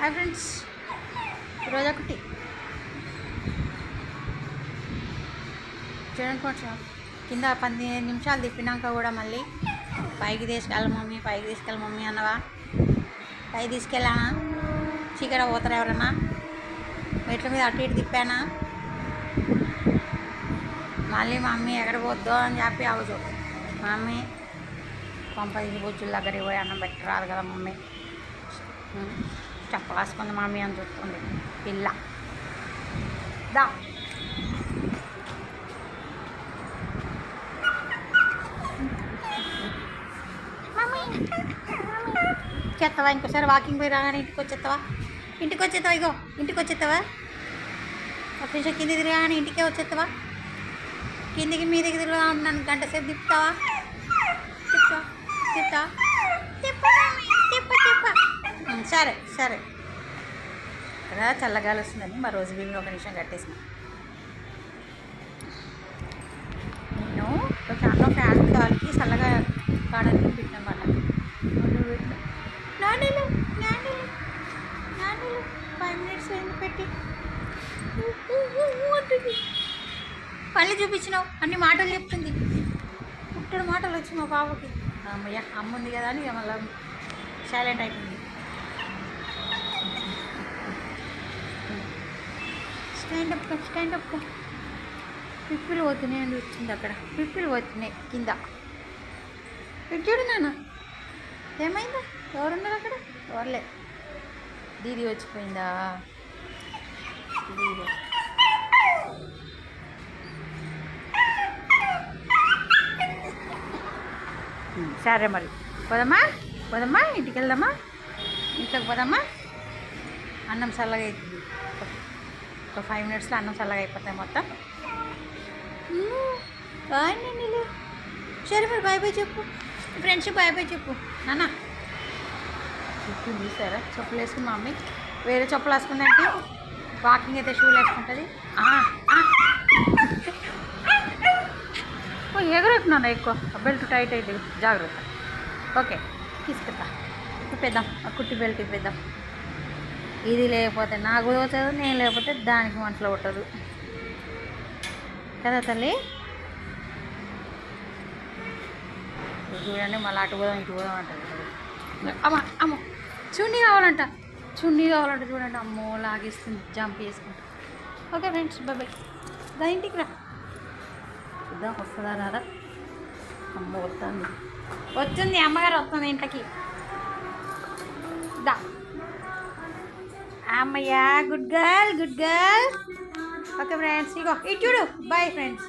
Hi friends, ఈరోజు ఒకటి చూడండి కొంచెం కింద 15 నిమిషాలు తిప్పినాక కూడా మళ్ళీ పైకి తీసుకెళ్ళ మమ్మీ అన్నవా? పైకి తీసుకెళ్ళానా? చీకట పోతారా ఎవరన్నా? మెట్ల మీద అటు ఇటు తిప్పానా? మళ్ళీ మమ్మీ ఎక్కడ పోద్దో అని చెప్పి అవదు. మమ్మీ పంపది బొజ్జుల దగ్గరికి పోయి అన్నం పెట్టరాదు కదా మమ్మీ. చెప్పలాసుకుంది మమ్మీ అని చూస్తుంది పిల్ల. దా చేస్తావా? ఇంకోసారి వాకింగ్ పోయి రాగానే ఇంటికి వచ్చేస్తావా? ఇగో ఇంటికి వచ్చేస్తావా? ఒక నిమిషం కిందికి తిరగానే ఇంటికే వచ్చేస్తావా? కిందికి మీదికి తిరగా నన్ను గంట సేపు తిప్పుతావా? సరే సరే. కదా చల్లగాలి వస్తుందని మా రోజు భీమిని ఒక నిమిషం కట్టేసిన. నేను చాలా ఫ్యాన్ గాలికి చల్లగా కాడని పెట్టినమాట. నాన్నలు 5 minutes అయింది పెట్టి పళ్ళు చూపించినావు, అన్ని మాటలు చెప్తుంది. పుట్టడు మాటలు వచ్చి మా బాబుకి. అమ్మయ్య అమ్మ ఉంది కదా అని మళ్ళీ సైలెంట్ అయిపోయింది. స్టాండ్ అప్ పిప్పులు పోతున్నాయి అని వచ్చింది. అక్కడ పిప్పులు పోతున్నాయి కింద. చూడు నాన్న, ఏమైందా? ఎవరున్నారు అక్కడ? ఎవరులే. దీది వచ్చిపోయిందా? దీది సరే మరి పోదమ్మా ఇంటికి వెళ్దామా? ఇంట్లోకి పోదమ్మా. అన్నం చల్లగా అవుతుంది. ఒక 5 minutesలో అన్నం చల్లగా అయిపోతాయి మొత్తం. నీళ్ళు సరే మరి బాయ్ చెప్పు ఫ్రెండ్షిప్. బాయ్ చెప్పు నాన్న. చెప్పులు తీసారా? చెప్పులు వేసుకుని మమ్మీ వేరే చెప్పులు వేసుకుందంటే వాకింగ్ అయితే షూలు వేసుకుంటుంది. ఎగరెక్కున్నాను ఎక్కువ. బెల్ట్ టైట్ అయితే జాగ్రత్త. ఓకే తీసుకెళ్తా. ఇప్పేద్దాం ఆ కుట్టి బెల్ట్ ఇప్పేద్దాం. ఇది లేకపోతే నాకు పోతుంది, నేను లేకపోతే దానికి మనసులో పుట్టదు కదా తల్లి. చూడండి మళ్ళీ అటు పోదాం ఇటు పోదాం అంటుంది. అమ్మ చున్నీ కావాలంట చూడండి. అమ్మో లాగేస్తుంది, జంప్ చేసుకుంటా. Okay friends, bye. దా ఇంటికి రా. చూద్దాం వస్తుందా రాదా. అమ్మ వచ్చింది అమ్మగారు వస్తుంది ఇంట్లోకి. దా అమ్మయ్య, గుడ్ గర్ల్. ఓకే ఫ్రెండ్స్, ఇగో ఇటు చూడు. Boy friends.